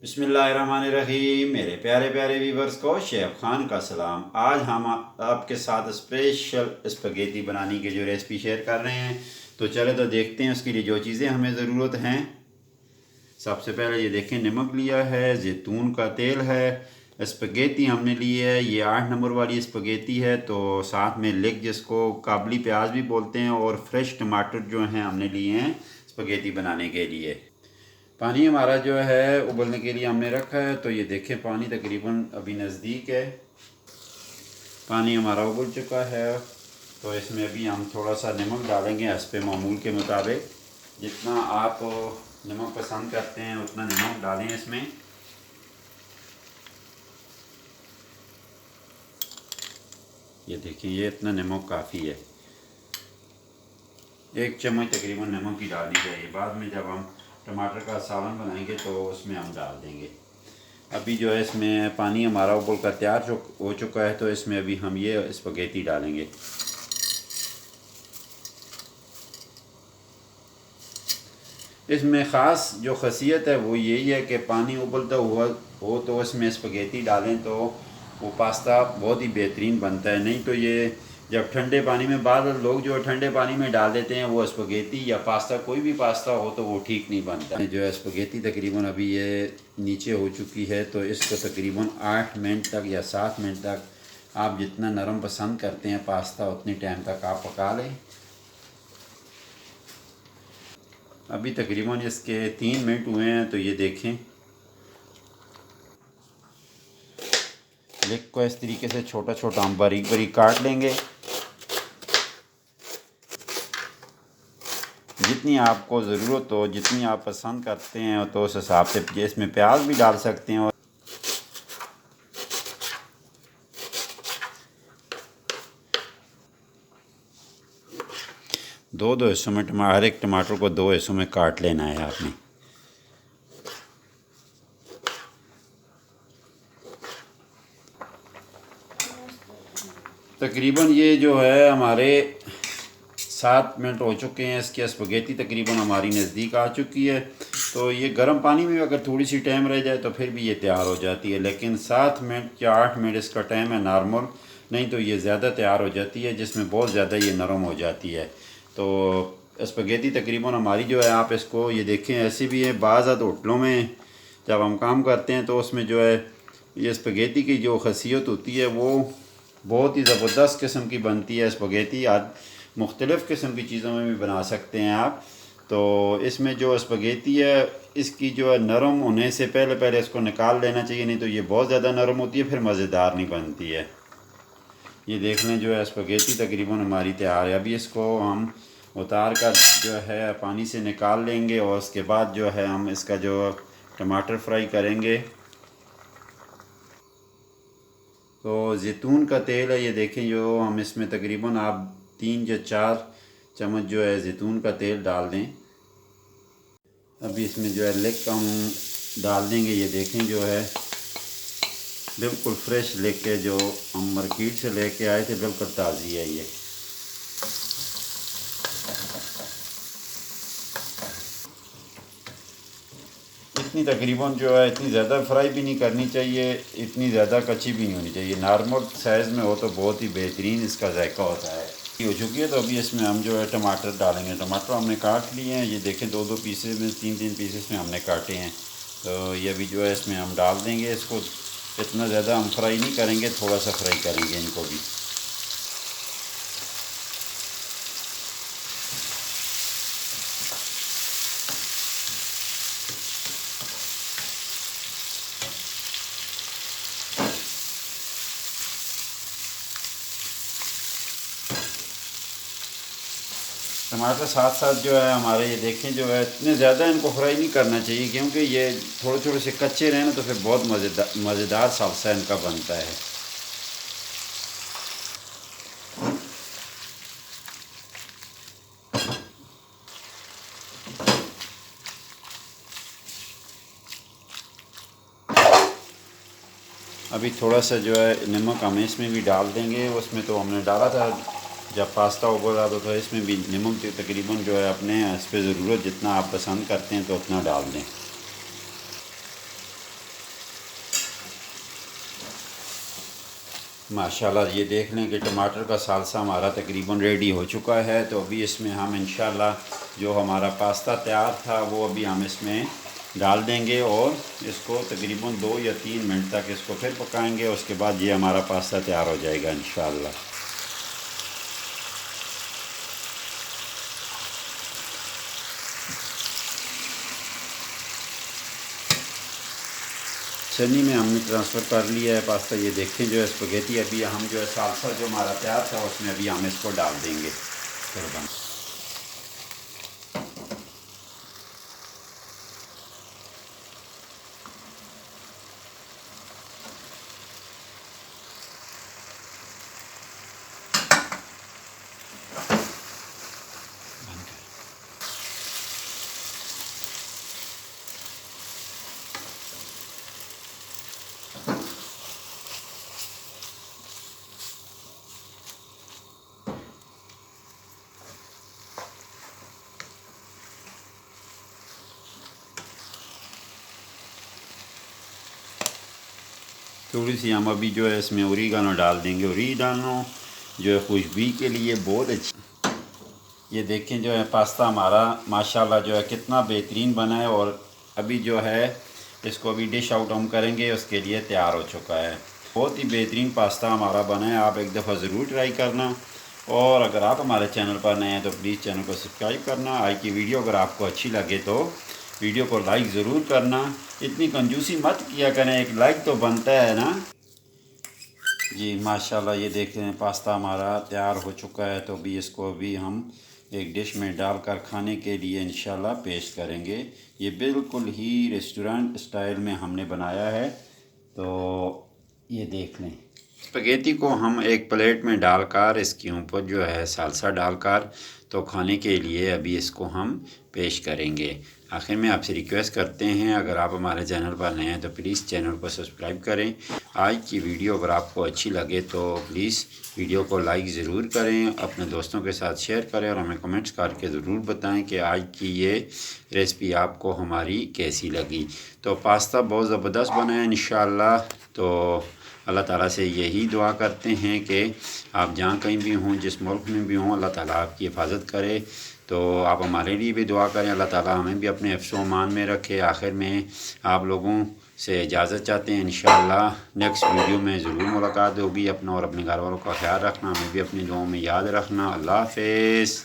बिस्मिल्लाहिर्रहमानिर्रहीम। मेरे प्यारे प्यारे व्यूवर्स को शेफ खान का सलाम। आज हम आपके साथ स्पेशल स्पगेटी बनाने की जो रेसिपी शेयर कर रहे हैं। तो चले तो देखते हैं उसके लिए जो चीज़ें हमें ज़रूरत हैं। सबसे पहले ये देखें, नमक लिया है, जैतून का तेल है, स्पगेटी हमने ली है, ये 8 नंबर वाली स्पगेटी है। तो साथ में लेग, जिसको काबली प्याज भी बोलते हैं, और फ्रेश टमाटर जो हैं हमने लिए हैं स्पगेटी बनाने के लिए। पानी हमारा जो है उबलने के लिए हमने रखा है। तो ये देखें, पानी तकरीबन अभी नज़दीक है, पानी हमारा उबल चुका है। तो इसमें अभी हम थोड़ा सा नमक डालेंगे हस्बे मामूल के मुताबिक। जितना आप नमक पसंद करते हैं उतना नमक डालें इसमें। ये देखिए, ये इतना नमक काफ़ी है, 1 चम्मच तकरीबन नमक की डालनी चाहिए। बाद में जब हम टमाटर का सालन बनाएंगे तो उसमें हम डाल देंगे। अभी जो है इसमें पानी हमारा उबल कर तैयार हो चुका है। तो इसमें अभी हम ये स्पगेटी डालेंगे। इसमें ख़ास जो ख़ासियत है वो यही है कि पानी उबलता हुआ हो तो उसमें स्पगेटी डालें तो वो पास्ता बहुत ही बेहतरीन बनता है। नहीं तो ये जब ठंडे पानी में, बाद लोग जो ठंडे पानी में डाल देते हैं वो स्पगेटी या पास्ता, कोई भी पास्ता हो तो वो ठीक नहीं बनता। जो है स्पगेटी तकरीबन अभी ये नीचे हो चुकी है। तो इसको तकरीबन 8 मिनट तक या 7 मिनट तक, आप जितना नरम पसंद करते हैं पास्ता उतनी टाइम तक आप पका लें। अभी तकरीबन इसके 3 मिनट हुए हैं। तो ये देखें, लेग को इस तरीके से छोटा छोटा हम बारीक बारीक काट लेंगे। जितनी आपको ज़रूरत हो, जितनी आप पसंद करते हैं तो उस हिसाब से इसमें प्याज भी डाल सकते हैं। और दो दो हिस्सों में हर एक टमाटर को 2 हिस्सों में काट लेना है आपने। तकरीबन ये जो है हमारे 7 मिनट हो चुके हैं। इसकी स्पगेटी तकरीबन हमारी नज़दीक आ चुकी है। तो ये गर्म पानी में अगर थोड़ी सी टाइम रह जाए तो फिर भी ये तैयार हो जाती है। लेकिन 7 मिनट या 8 मिनट इसका टाइम है नॉर्मल, नहीं तो ये ज़्यादा तैयार हो जाती है, जिसमें बहुत ज़्यादा ये नरम हो जाती है। तो स्पगेटी तकरीबन हमारी जो है, आप इसको ये देखें, ऐसी भी है। बाज़ होटलों में जब हम काम करते हैं तो उसमें जो है ये स्पगेटी की जो ख़ासियत होती है वो बहुत ही ज़बरदस्त किस्म की बनती है। स्पगेटी आज मुख्तलिफ़ किस्म की चीज़ों में भी बना सकते हैं आप। तो इसमें जो स्पगेटी है, इसकी जो है नरम होने से पहले पहले इसको निकाल लेना चाहिए, नहीं तो ये बहुत ज़्यादा नरम होती है, फिर मज़ेदार नहीं बनती है। ये देख लें, जो है स्पगेटी तकरीबन हमारी तैयार है। अभी इसको हम उतार कर जो है पानी से निकाल लेंगे और उसके बाद जो है हम इसका जो टमाटर फ्राई करेंगे। तो जैतून का तेल है, ये देखें, जो हम इसमें तकरीबन आप 3 या 4 चम्मच जो है जैतून का तेल डाल दें। अभी इसमें जो है लेग का हम डाल देंगे। ये देखें, जो है बिल्कुल फ्रेश लेग के, जो हम मार्केट से लेके आए थे, बिल्कुल ताज़ी है ये। इतनी तकरीबन जो है, इतनी ज़्यादा फ्राई भी नहीं करनी चाहिए, इतनी ज़्यादा कच्ची भी नहीं होनी चाहिए। नॉर्मल साइज़ में हो तो बहुत ही बेहतरीन इसका जायका होता है। हो चुकी है। तो अभी इसमें हम जो है टमाटर डालेंगे। टमाटर हमने काट लिए हैं, ये देखें, 2-2 पीसेस में, 3-3 पीसेस में हमने काटे हैं। तो ये अभी जो है इसमें हम डाल देंगे। इसको इतना ज़्यादा हम फ्राई नहीं करेंगे, थोड़ा सा फ्राई करेंगे इनको भी। टमाटर साथ साथ जो है हमारे, ये देखें, जो है इतने ज़्यादा इनको फ्राई नहीं करना चाहिए, क्योंकि ये थोड़े थोड़े से कच्चे रहें ना तो फिर बहुत मज़ेदार सालसा इनका बनता है। अभी थोड़ा सा जो है नमक हम इसमें भी डाल देंगे। उसमें तो हमने डाला था जब पास्ता उबल रहा था। तो इसमें भी नमक तकरीबन जो है अपने इस पर ज़रूरत जितना आप पसंद करते हैं तो उतना डाल दें। माशाल्लाह ये देख लें कि टमाटर का सालसा हमारा तकरीबन रेडी हो चुका है। तो अभी इसमें हम इंशाल्लाह जो हमारा पास्ता तैयार था वो अभी हम इसमें डाल देंगे और इसको तकरीबन 2 या 3 मिनट तक इसको फिर पकाएंगे। उसके बाद ये हमारा पास्ता तैयार हो जाएगा इंशाल्लाह। छन्नी में हमने ट्रांसफ़र कर लिया है पास्ता। ये देखें जो है स्पगेटी अभी हम जो है सालसा जो हमारा तैयार था उसमें अभी हम इसको डाल देंगे। थोड़ी सी हम अभी जो है इसमें ओरिगानो डाल देंगे। ओरिगानो जो है खुशबू के लिए बहुत अच्छी। ये देखें जो है पास्ता हमारा माशाल्लाह जो है कितना बेहतरीन बना है और अभी जो है इसको अभी डिश आउट हम करेंगे, उसके लिए तैयार हो चुका है। बहुत ही बेहतरीन पास्ता हमारा बना है। आप एक दफ़ा ज़रूर ट्राई करना और अगर आप हमारे चैनल पर नए हैं तो प्लीज़ चैनल को सब्सक्राइब करना। आज की वीडियो अगर आपको अच्छी लगे तो वीडियो को लाइक ज़रूर करना। इतनी कंजूसी मत किया करें, एक लाइक तो बनता है ना जी। माशाल्लाह ये देख रहे हैं पास्ता हमारा तैयार हो चुका है। तो अभी इसको अभी हम एक डिश में डालकर खाने के लिए इंशाल्लाह पेश करेंगे। ये बिल्कुल ही रेस्टोरेंट स्टाइल में हमने बनाया है। तो ये देख लें स्पगेटी को हम एक प्लेट में डालकर इसके ऊपर जो है सालसा डालकर तो खाने के लिए अभी इसको हम पेश करेंगे। आखिर में आपसे रिक्वेस्ट करते हैं अगर आप हमारे चैनल पर नए हैं तो प्लीज़ चैनल को सब्सक्राइब करें। आज की वीडियो अगर आपको अच्छी लगे तो प्लीज़ वीडियो को लाइक ज़रूर करें, अपने दोस्तों के साथ शेयर करें और हमें कमेंट्स करके ज़रूर बताएं कि आज की ये रेसिपी आपको हमारी कैसी लगी। तो पास्ता बहुत ज़बरदस्त बना है इंशाअल्लाह। तो अल्लाह ताला से यही दुआ करते हैं कि आप जहाँ कहीं भी हों, जिस मुल्क में भी हों, अल्लाह ताला आपकी हिफाजत करे। तो आप हमारे लिए भी दुआ करें, अल्लाह ताला हमें भी अपने हिफ्ज़ व अमान में रखे। आखिर में आप लोगों से इजाज़त चाहते हैं। इंशाअल्लाह नेक्स्ट वीडियो में ज़रूर मुलाकात होगी। अपना और अपने घर वालों का ख्याल रखना, हमें भी अपनी दुआओं में याद रखना। अल्लाह हाफ़िज़।